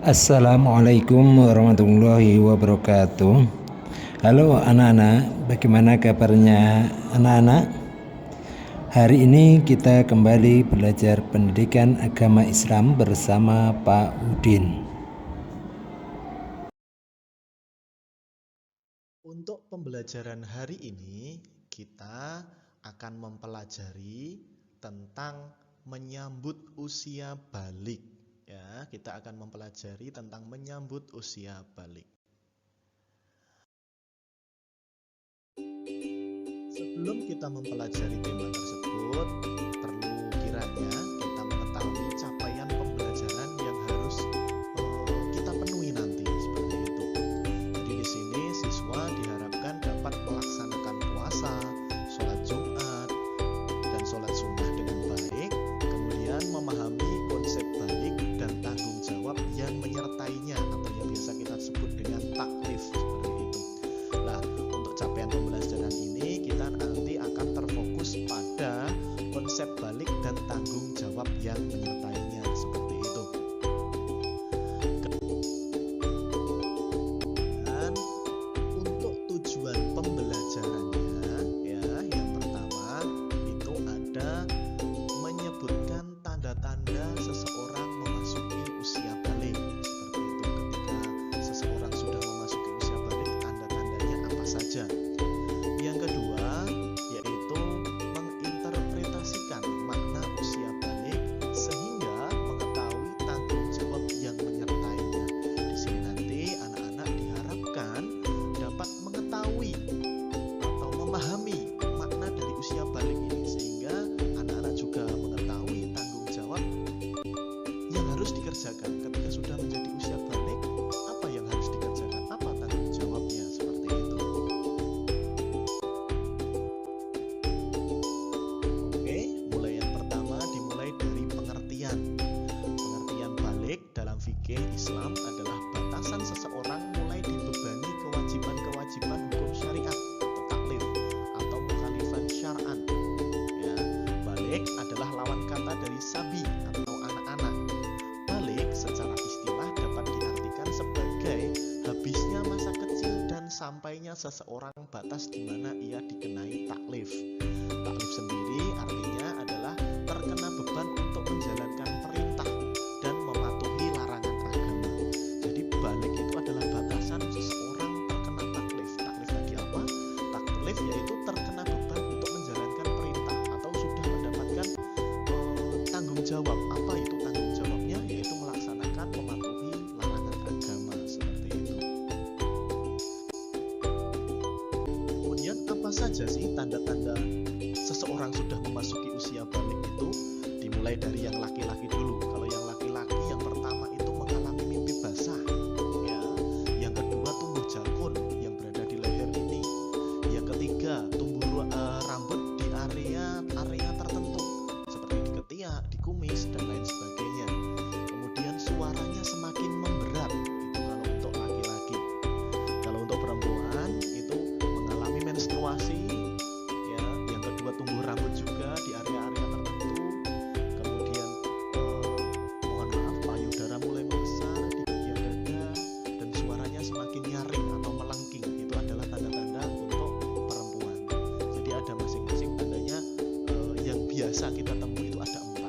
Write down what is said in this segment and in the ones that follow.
Assalamualaikum warahmatullahi wabarakatuh. Halo anak-anak, bagaimana kabarnya anak-anak? Hari ini kita kembali belajar pendidikan agama Islam bersama Pak Udin. Untuk pembelajaran hari ini, kita akan mempelajari tentang menyambut usia balik. Ya, kita akan mempelajari tentang menyambut usia balik. Sebelum kita mempelajari tema tersebut, perlu kiranya kita mengetahui capaian pembelajaran yang harus kita penuhi nanti seperti itu. Jadi di sini siswa diharapkan dapat melaksanakan puasa, sholat Jumat, dan sholat sunnah dengan baik, kemudian memahami konsep balik dan tanggung jawab yang menyertainya atau yang biasa kita sebut dengan taklif seperti itu. Nah, untuk capaian pembelajaran ini kita nanti akan terfokus pada konsep balik dan tanggung jawab yang menyertainya seperti itu. Dan untuk tujuan pembelajarannya ya, yang pertama itu ada menyebutkan tanda-tanda seseorang memasuki usia balik seperti itu. Ketika seseorang sudah memasuki usia balik, tanda-tandanya apa saja. Yang kedua yaitu menginterpretasikan makna usia balik sehingga mengetahui tanggung jawab yang menyertainya. Di sini nanti anak-anak diharapkan dapat mengetahui atau memahami makna dari usia balik ini sehingga anak-anak juga mengetahui tanggung jawab yang harus dikerjakan ketika sudah menjadi usia balik. Apa yang harus dikerjakan, apa tanggung jawabnya seperti itu. Oke, mulai yang pertama dimulai dari pengertian. Pengertian balik dalam fikih Islam adalah batasan seseorang mulai dibebani kewajiban-kewajiban hukum syariat atau taklif atau mukhalifan syar'an. Ya, balik adalah lawan kata dari sabi atau anak-anak. Balik secara istilah dapat diartikan sebagai habisnya masa kecil dan sampainya seseorang batas di mana ia dikenai taklif. Taklif sendiri artinya adalah terkena beban untuk menjalankan perintah dan mematuhi larangan agama. Jadi balik itu adalah batasan seseorang terkena taklif. Taklif tadi apa? Taklif yaitu terkena beban untuk menjalankan perintah atau sudah mendapatkan tanggung jawab. Apa itu tanggung jawabnya? Yaitu melaksanakan, mematuhi larangan agama seperti itu. Kemudian apa saja sih tanda-tanda seseorang sudah memasuki usia balik itu? Dimulai dari yang laki-laki dulu. Kalau yang laki-laki yang pertama itu mengalami mimpi basah. Ya. Yang kedua tumbuh jakun yang berada di leher ini. Yang ketiga tumbuh rambut di area tertentu seperti di ketiak, di kumis dan lain sebagainya. Kemudian suaranya semakin memberat. Itu kalau untuk laki-laki. Kalau untuk perempuan itu mengalami menstruasi. Ya, yang kedua tumbuh rambut juga di area-area tertentu. Kemudian mohon maaf, payudara mulai membesar di bagian dada dan suaranya semakin nyaring atau melengking. Itu adalah tanda-tanda untuk perempuan. Jadi ada masing-masing tandanya. Yang biasa kita temui itu ada 4.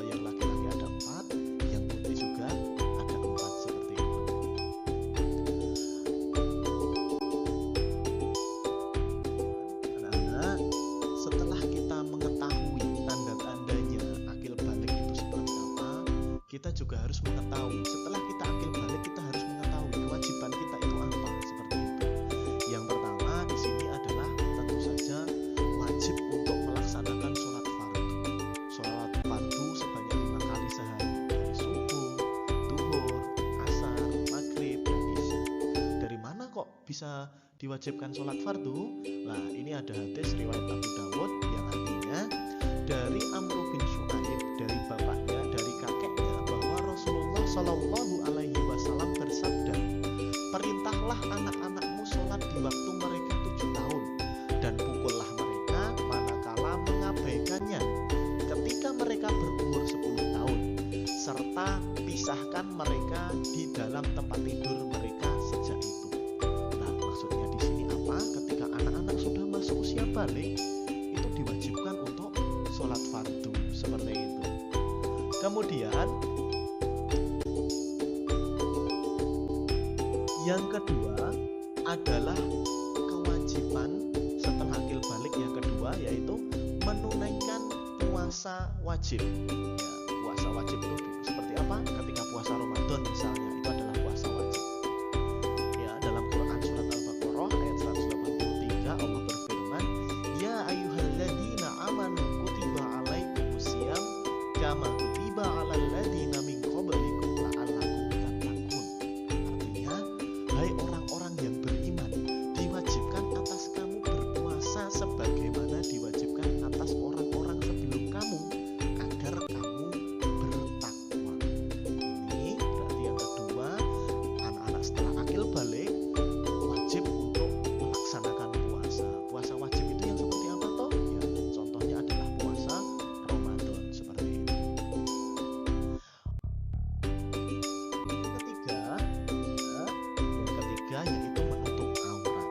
Yang laki-laki ada 4, yang putri juga ada 4 seperti itu. Anak-anak, setelah kita mengetahui tanda-tandanya akil balik itu seperti apa, kita juga harus mengetahui. Setelah kita akil balik, kita harus mengetahui kewajiban kita itu apa seperti itu. Yang pertama di sini adalah tentu saja wajib untuk melaksanakan sholat fardu. Sholat fardu sebanyak 5 kali sehari dari subuh, duhur, asar, maghrib, dan isya. Dari mana kok bisa diwajibkan sholat fardu? Nah, ini ada hadis riwayat Abu Dawud yang artinya dari Amr bin Shu'aib, dari bapaknya, dari kakeknya, bahwa Rasulullah Shallallahu Alaihi Wasallam bersabda, perintahlah anak-anakmu sholat di waktu mereka 7 tahun dan pukullah mereka manakala mengabaikannya ketika mereka berumur 10 tahun serta pisahkan mereka balik itu diwajibkan untuk sholat fardu seperti itu. Kemudian yang kedua adalah kewajiban setelah akil balik yang kedua, yaitu menunaikan puasa wajib. Ya, puasa wajib itu seperti apa? Ketika puasa Ramadan misalnya, itu adalah puasa wajib. Ya, dalam Quran surat Al-Baqarah ayat 183 Allah berfirman, "Ya ayyuhalladzina amanu kutiba alaikumusiyam kama kutiba alal ladzina min qablikum la'allakum tattaqun." Artinya, hai orang-orang yang beriman, diwajibkan atas kamu berpuasa sebagaimana diwajibkan atas orang-orang sebelum kamu agar kamu bertakwa. Ini berarti yang kedua, anak-anak setelah akil balik wajib untuk melaksanakan puasa. Puasa wajib itu yang seperti apa toh? Ya, contohnya adalah puasa Ramadan seperti itu. Yang ketiga yaitu menutup aurat.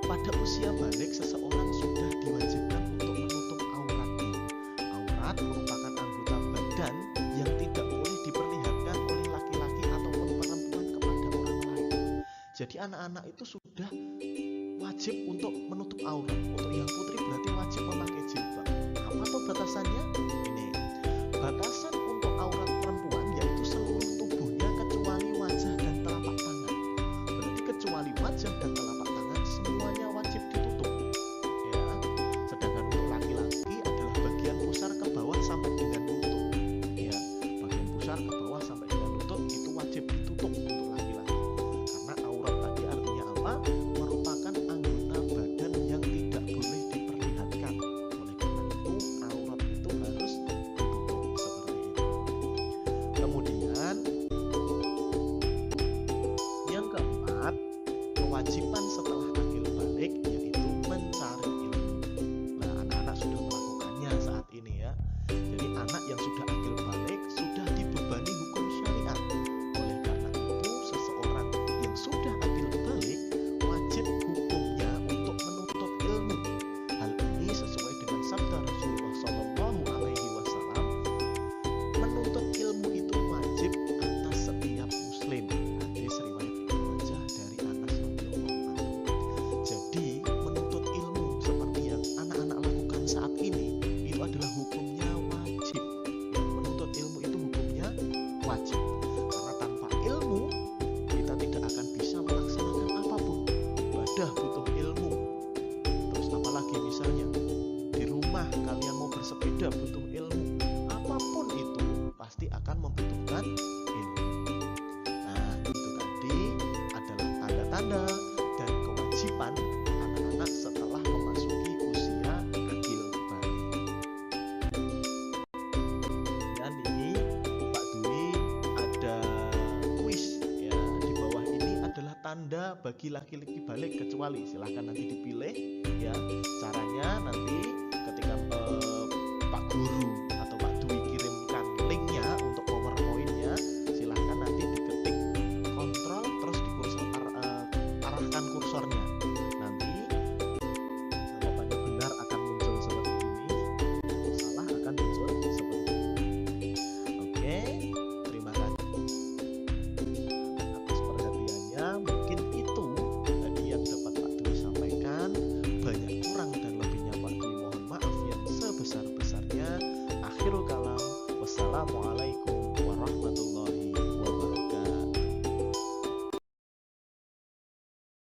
Pada usia balik seseorang sudah diwajibkan untuk menutup auratnya. Aurat merupakan anggota badan yang tidak boleh diperlihatkan oleh laki-laki ataupun perempuan kepada orang lain. Jadi anak-anak itu sudah wajib untuk menutup aurat. Untuk yang putri berarti wajib memakai jilbab. Apa tuh batasannya? Ini batasan untuk aurat perempuan yaitu seluruh tubuhnya kecuali wajah dan telapak tangan. Berarti kecuali wajah dan telapak tangan semuanya wajib ditutup. Ya. Sedangkan untuk laki-laki adalah bagian pusar ke bawah sampai dengan lutut. Ya, bagian pusar ke bawah sampai dengan lutut itu wajib ditutup untuk laki-laki. Karena aurat tadi artinya apa? Merupakan anggota badan yang tidak boleh diperlihatkan. Oleh karena itu aurat itu harus ditutup seperti itu. Kemudian yang keempat, kewajiban setelah akil balik yaitu mencari ilmu. Nah, anak-anak sudah melakukannya saat ini ya. Jadi anak yang sudah akil balik sudah dibebani hukum syariat. Oleh karena itu seseorang yang sudah akil balik wajib hukumnya untuk menuntut ilmu. Hal ini sesuai dengan sabda Rasulullah SAW, menuntut ilmu itu wajib atas setiap muslim. Hadis riwayat Ibnu Majah dari Anas radhiyallahu anhu. Jadi menuntut ilmu seperti yang anak-anak lakukan saat ini itu adalah hukumnya wajib. Ya, menuntut ilmu itu hukumnya wajib. Karena tanpa ilmu kita tidak akan bisa melaksanakan apapun. Ibadah butuh ilmu. Terus apalagi misalnya di rumah kalian mau bersepeda butuh ilmu. Apapun itu pasti akan membutuhkan ilmu. Nah, itu tadi adalah tanda-tanda dan kewajiban anak-anak setelah memasuki usia akil balik. Dan ini Pak Dwi ada kuis ya, di bawah ini adalah tanda bagi laki-laki balik kecuali. Silahkan nanti dipilih ya. Caranya nanti ketika Pak Guru atau Pak Dwi kirimkan linknya untuk PowerPoint-nya, silahkan nanti diketik kontrol terus di kursor arahkan kursornya. Nanti jawabannya benar akan muncul seperti ini, salah akan muncul seperti ini. Oke, terima kasih atas perhatiannya. Mungkin itu tadi yang dapat Pak Dwi sampaikan. Banyak kurang dan lebihnya Pak Dwi mohon maaf yang sebesar-besarnya. Akhirul kalam, wassalamualaikum